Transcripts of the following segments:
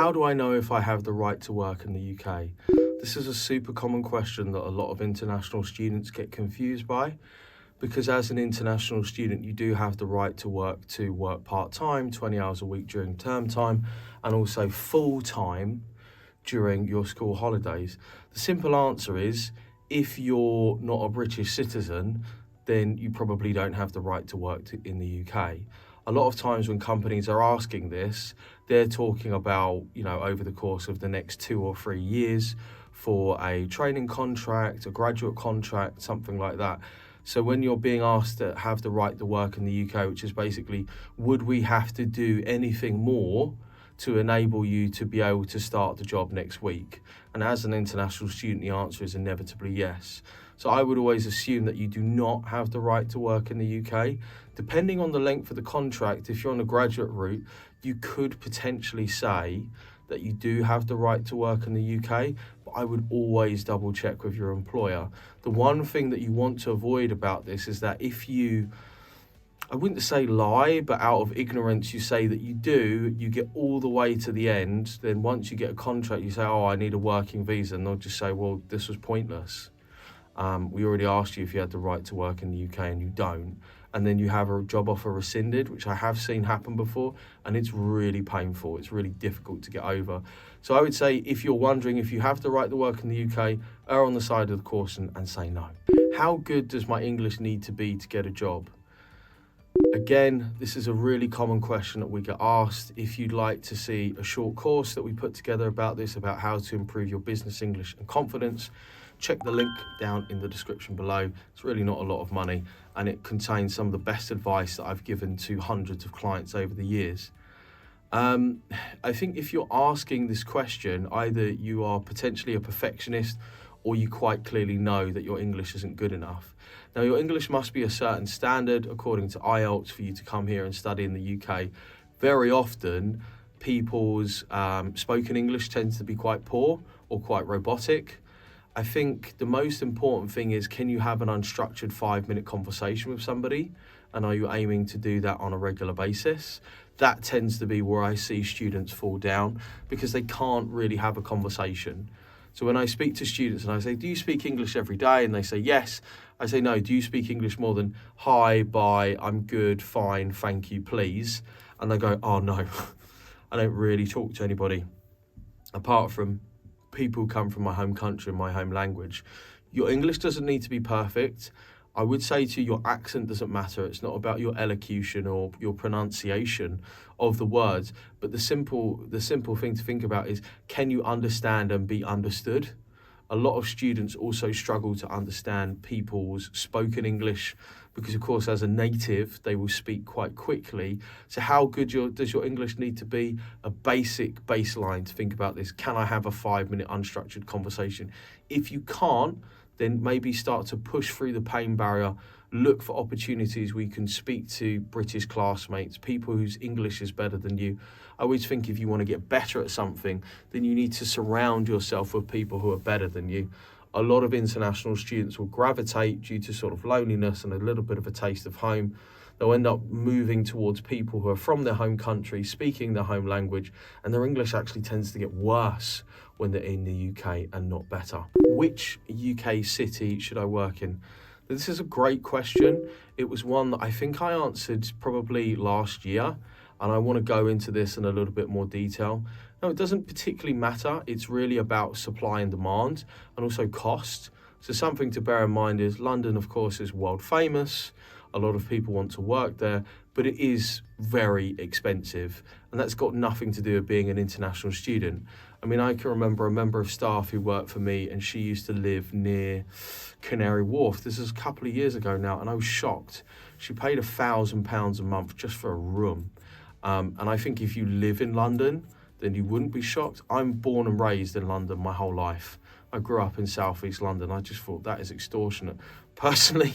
How do I know if I have the right to work in the UK? This is a super common question that a lot of international students get confused by, because as an international student, you do have the right to work part-time, 20 hours a week during term time, and also full-time during your school holidays. The simple answer is, if you're not a British citizen, then you probably don't have the right to work in the UK. A lot of times when companies are asking this, they're talking about, over the course of the next 2 or 3 years for a training contract, a graduate contract, something like that. So when you're being asked to have the right to work in the UK, which is basically, would we have to do anything more to enable you to be able to start the job next week? And as an international student, the answer is inevitably yes. So I would always assume that you do not have the right to work in the UK. Depending on the length of the contract, if you're on a graduate route, you could potentially say that you do have the right to work in the UK, but I would always double check with your employer. The one thing that you want to avoid about this is that if you, I wouldn't say lie, but out of ignorance, you say that you do, you get all the way to the end, then once you get a contract, you say, oh, I need a working visa, and they'll just say, well, this was pointless. We already asked you if you had the right to work in the UK and you don't. And then you have a job offer rescinded, which I have seen happen before, and it's really painful. It's really difficult to get over. So I would say, if you're wondering if you have the right to work in the UK, err on the side of the caution and say no. How good does my English need to be to get a job? Again, this is a really common question that we get asked. If you'd like to see a short course that we put together about this, about how to improve your business English and confidence, check the link down in the description below. It's really not a lot of money, and it contains some of the best advice that I've given to hundreds of clients over the years. I think if you're asking this question, either you are potentially a perfectionist or you quite clearly know that your English isn't good enough. Now, your English must be a certain standard according to IELTS for you to come here and study in the UK. Very often, people's spoken English tends to be quite poor or quite robotic. I think the most important thing is, can you have an unstructured 5-minute conversation with somebody? And are you aiming to do that on a regular basis? That tends to be where I see students fall down, because they can't really have a conversation. So when I speak to students and I say, do you speak English every day? And they say, yes. I say, no, do you speak English more than hi, bye, I'm good, fine, thank you, please? And they go, oh no, I don't really talk to anybody apart from people who come from my home country and my home language. Your English doesn't need to be perfect. I would say to you, your accent doesn't matter. It's not about your elocution or your pronunciation of the words, but the simple thing to think about is, can you understand and be understood? A lot of students also struggle to understand people's spoken English because, of course, as a native, they will speak quite quickly. So how good does your English need to be? A basic baseline to think about this. Can I have a 5-minute unstructured conversation? If you can't, then maybe start to push through the pain barrier. Look for opportunities where you can speak to British classmates, people whose English is better than you. I always think if you want to get better at something, then you need to surround yourself with people who are better than you. A lot of international students will gravitate due to sort of loneliness and a little bit of a taste of home. They'll end up moving towards people who are from their home country, speaking their home language, and their English actually tends to get worse when they're in the UK and not better. Which UK city should I work in? This is a great question. It was one that I think I answered probably last year, and I want to go into this in a little bit more detail. No, it doesn't particularly matter. It's really about supply and demand and also cost. So something to bear in mind is London, of course, is world famous. A lot of people want to work there, but it is very expensive, and that's got nothing to do with being an international student. I mean, I can remember a member of staff who worked for me, and she used to live near Canary Wharf. This is a couple of years ago now, and I was shocked. She paid £1,000 a month just for a room. And I think if you live in London, then you wouldn't be shocked. I'm born and raised in London my whole life. I grew up in southeast London. I just thought that is extortionate. Personally,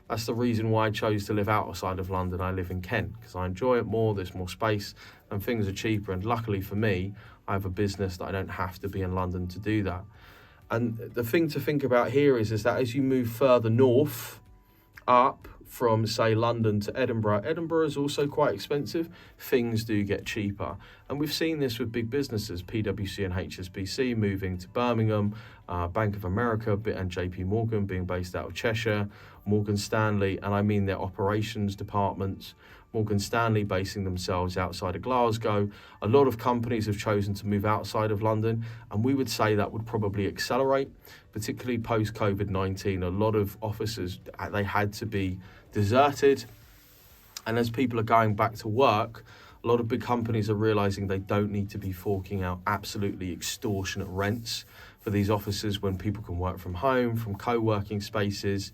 that's the reason why I chose to live outside of London. I live in Kent because I enjoy it more. There's more space and things are cheaper. And luckily for me, I have a business that I don't have to be in London to do that. And the thing to think about here is that as you move further north, up from, say, London to Edinburgh, Edinburgh is also quite expensive. Things do get cheaper. And we've seen this with big businesses, PwC and HSBC moving to Birmingham, Bank of America and JP Morgan being based out of Cheshire, Morgan Stanley, and I mean their operations departments, Morgan Stanley basing themselves outside of Glasgow. A lot of companies have chosen to move outside of London, and we would say that would probably accelerate, particularly post-COVID-19. A lot of offices, they had to be deserted, and as people are going back to work, a lot of big companies are realizing they don't need to be forking out absolutely extortionate rents for these offices when people can work from home, from co-working spaces.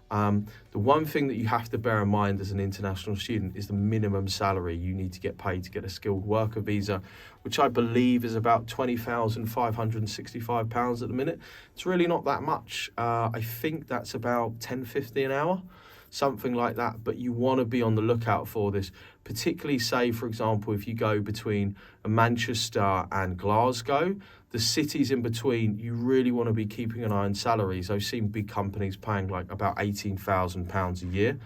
The one thing that you have to bear in mind as an international student is the minimum salary you need to get paid to get a skilled worker visa, which I believe is about £20,565 at the minute. It's really not that much. I think that's about £10.50 an hour, something like that. But you want to be on the lookout for this, particularly, say, for example, if you go between Manchester and Glasgow, the cities in between, you really want to be keeping an eye on salaries. I've seen big companies paying like about £18,000 a year.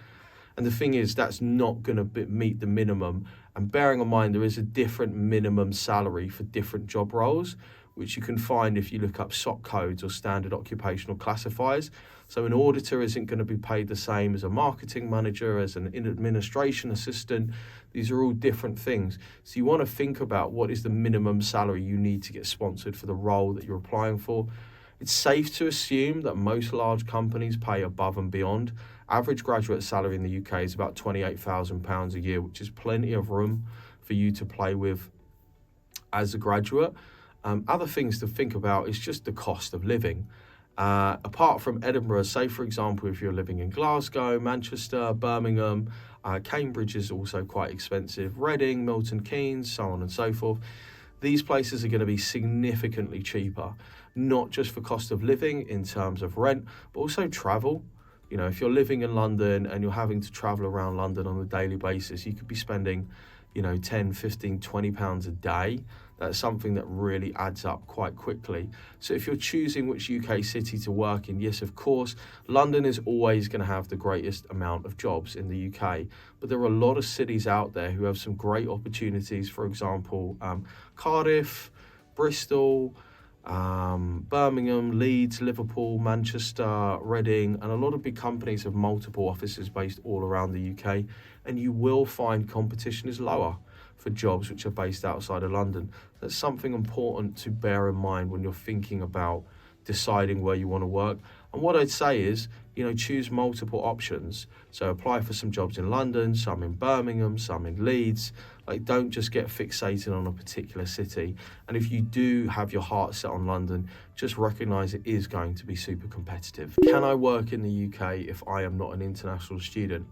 And the thing is, that's not going to meet the minimum. And bearing in mind, there is a different minimum salary for different job roles, which you can find if you look up SOC codes or standard occupational classifiers. So an auditor isn't going to be paid the same as a marketing manager, as an administration assistant. These are all different things. So you want to think about what is the minimum salary you need to get sponsored for the role that you're applying for. It's safe to assume that most large companies pay above and beyond. Average graduate salary in the UK is about £28,000 a year, which is plenty of room for you to play with as a graduate. Other things to think about is just the cost of living. Apart from Edinburgh, say for example, if you're living in Glasgow, Manchester, Birmingham, Cambridge is also quite expensive, Reading, Milton Keynes, so on and so forth. These places are going to be significantly cheaper, not just for cost of living in terms of rent, but also travel. You know, if you're living in London and you're having to travel around London on a daily basis, you could be spending, 10, 15, 20 pounds a day. That's something that really adds up quite quickly. So if you're choosing which UK city to work in, yes, of course, London is always going to have the greatest amount of jobs in the UK. But there are a lot of cities out there who have some great opportunities. For example, Cardiff, Bristol, Birmingham, Leeds, Liverpool, Manchester, Reading, and a lot of big companies have multiple offices based all around the UK. And you will find competition is lower for jobs which are based outside of London. That's something important to bear in mind when you're thinking about deciding where you want to work. And what I'd say is, choose multiple options. So apply for some jobs in London, some in Birmingham, some in Leeds. Don't just get fixated on a particular city. And if you do have your heart set on London, just recognise it is going to be super competitive. Can I work in the UK if I am not an international student?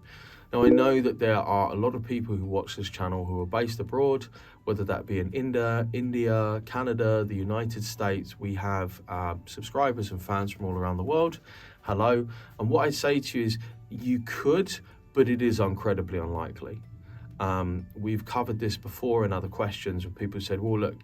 Now, I know that there are a lot of people who watch this channel who are based abroad, whether that be in India, Canada, the United States. We have subscribers and fans from all around the world. Hello. And what I'd say to you is you could, but it is incredibly unlikely. We've covered this before in other questions where people said, well, look,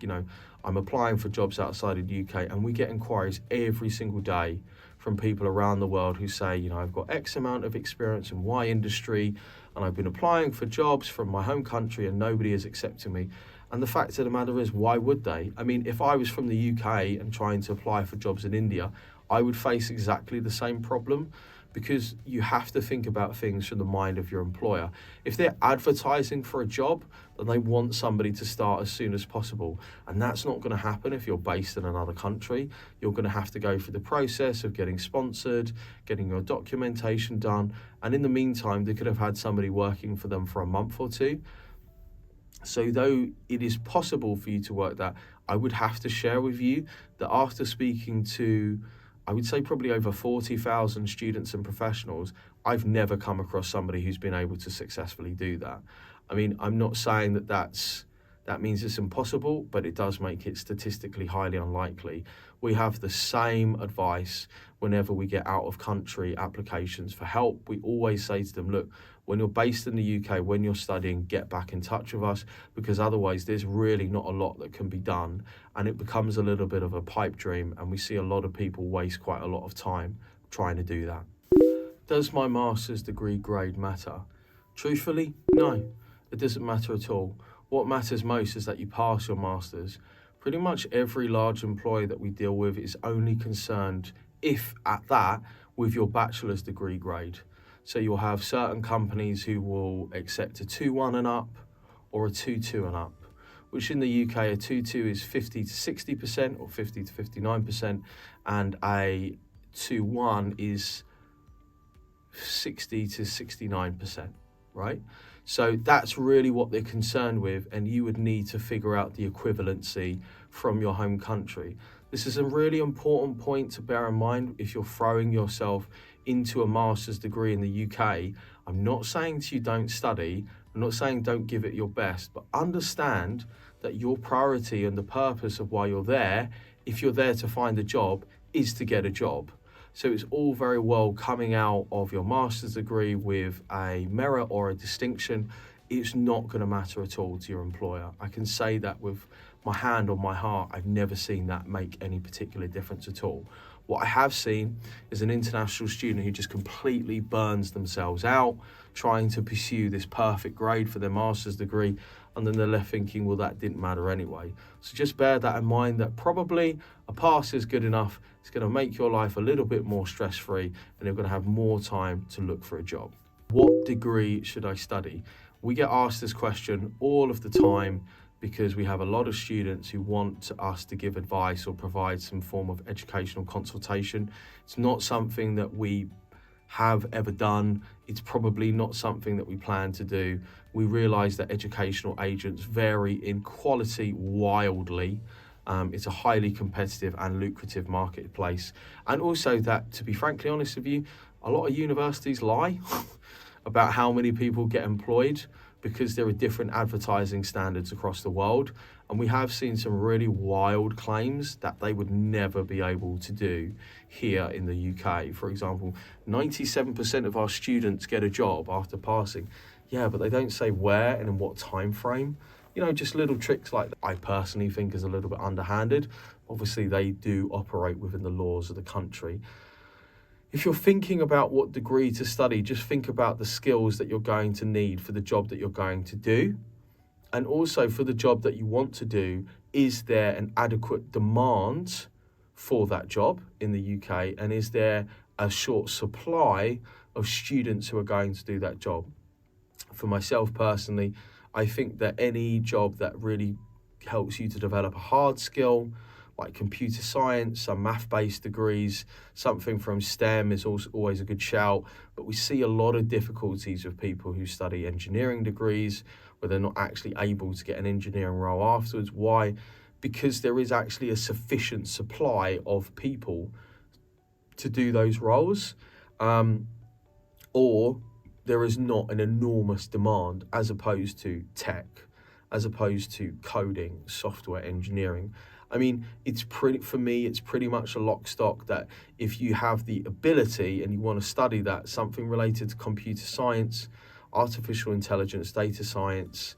I'm applying for jobs outside of the UK, and we get inquiries every single day from people around the world who say, I've got X amount of experience in Y industry, and I've been applying for jobs from my home country and nobody is accepting me. And the fact of the matter is, why would they? I mean, if I was from the UK and trying to apply for jobs in India, I would face exactly the same problem, because you have to think about things from the mind of your employer. If they're advertising for a job, then they want somebody to start as soon as possible. And that's not going to happen if you're based in another country. You're going to have to go through the process of getting sponsored, getting your documentation done. And in the meantime, they could have had somebody working for them for a month or two. So though it is possible for you to work that, I would have to share with you that after speaking to, I would say probably over 40,000 students and professionals, I've never come across somebody who's been able to successfully do that. I mean, I'm not saying that means it's impossible, but it does make it statistically highly unlikely. We have the same advice whenever we get out of country applications for help. We always say to them, look, when you're based in the UK, when you're studying, get back in touch with us, because otherwise there's really not a lot that can be done, and it becomes a little bit of a pipe dream, and we see a lot of people waste quite a lot of time trying to do that. Does my master's degree grade matter? Truthfully, no, it doesn't matter at all. What matters most is that you pass your master's. Pretty much every large employer that we deal with is only concerned, if at that, with your bachelor's degree grade. So you'll have certain companies who will accept a 2-1 and up or a 2-2 and up, which in the UK a 2-2 is 50 to 60% or 50 to 59%, and a 2-1 is 60 to 69%, right? So that's really what they're concerned with, and you would need to figure out the equivalency from your home country. This is a really important point to bear in mind if you're throwing yourself into a master's degree in the UK. I'm not saying to you don't study, I'm not saying don't give it your best, but understand that your priority and the purpose of why you're there, if you're there to find a job, is to get a job. So it's all very well coming out of your master's degree with a merit or a distinction. It's not going to matter at all to your employer. I can say that with my hand on my heart. I've never seen that make any particular difference at all. What I have seen is an international student who just completely burns themselves out trying to pursue this perfect grade for their master's degree, and then they're left thinking, well, that didn't matter anyway. So just bear that in mind, that probably a pass is good enough. It's going to make your life a little bit more stress-free, and you're going to have more time to look for a job. What degree should I study? We get asked this question all of the time because we have a lot of students who want us to give advice or provide some form of educational consultation. It's not something that we have ever done. It's probably not something that we plan to do. We realise that educational agents vary in quality wildly. It's a highly competitive and lucrative marketplace. And also that, to be frankly honest with you, a lot of universities lie about how many people get employed, because there are different advertising standards across the world. And we have seen some really wild claims that they would never be able to do here in the UK. For example, 97% of our students get a job after passing. Yeah, but they don't say where and in what time frame. You know, just little tricks like that I personally think is a little bit underhanded. Obviously, they do operate within the laws of the country. If you're thinking about what degree to study, just think about the skills that you're going to need for the job that you're going to do. And also for the job that you want to do, is there an adequate demand for that job in the UK? And is there a short supply of students who are going to do that job? For myself personally, I think that any job that really helps you to develop a hard skill, like computer science, some math-based degrees, something from STEM is also always a good shout. But we see a lot of difficulties with people who study engineering degrees, where they're not actually able to get an engineering role afterwards. Why? Because there is actually a sufficient supply of people to do those roles, or there is not an enormous demand, as opposed to tech, as opposed to coding, software engineering. I mean, for me, it's pretty much a lock stock that if you have the ability and you want to study that, something related to computer science, artificial intelligence, data science,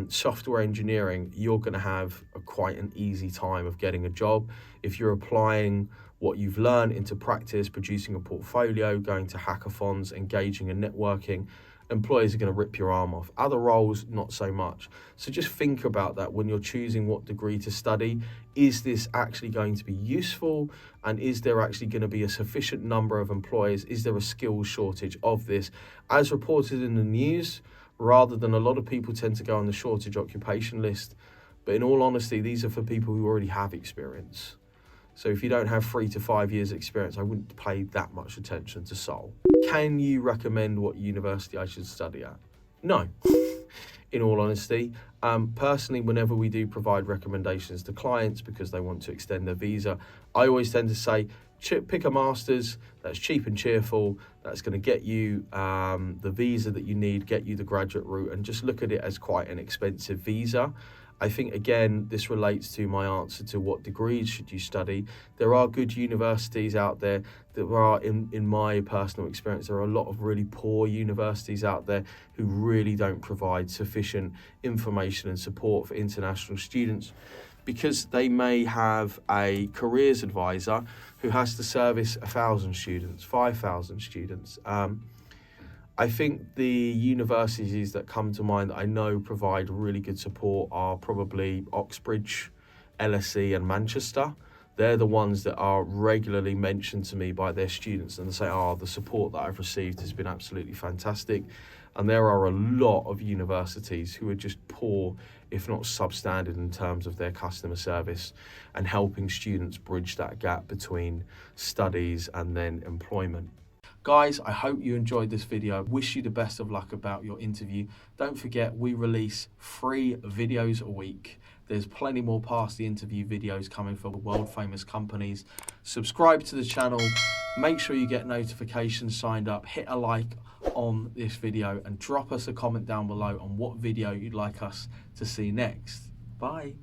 software engineering, you're going to have quite an easy time of getting a job. If you're applying what you've learned into practice, producing a portfolio, going to hackathons, engaging in networking, employers are going to rip your arm off. Other roles, not so much. So just think about that when you're choosing what degree to study. Is this actually going to be useful? And is there actually going to be a sufficient number of employers? Is there a skills shortage of this? As reported in the news, rather than a lot of people tend to go on the shortage occupation list. But in all honesty, these are for people who already have experience. So if you don't have 3 to 5 years experience, I wouldn't pay that much attention to Seoul. Can you recommend what university I should study at? No, in all honesty. Personally, whenever we do provide recommendations to clients because they want to extend their visa, I always tend to say, pick a master's that's cheap and cheerful, that's going to get you the visa that you need, get you the graduate route, and just look at it as quite an expensive visa. I think, again, this relates to my answer to what degrees should you study. There are good universities out there. There are, in my personal experience, there are a lot of really poor universities out there who really don't provide sufficient information and support for international students. because they may have a careers advisor who has to service 1,000 students, 5,000 students. I think the universities that come to mind that I know provide really good support are probably Oxbridge, LSE and Manchester. They're the ones that are regularly mentioned to me by their students, and they say, oh, the support that I've received has been absolutely fantastic. And there are a lot of universities who are just poor, if not substandard, in terms of their customer service and helping students bridge that gap between studies and then employment. Guys, I hope you enjoyed this video. Wish you the best of luck about your interview. Don't forget, we release 3 videos a week. There's plenty more past the interview videos coming for world famous companies. Subscribe to the channel. Make sure you get notifications signed up. Hit a like on this video and drop us a comment down below on what video you'd like us to see next. Bye.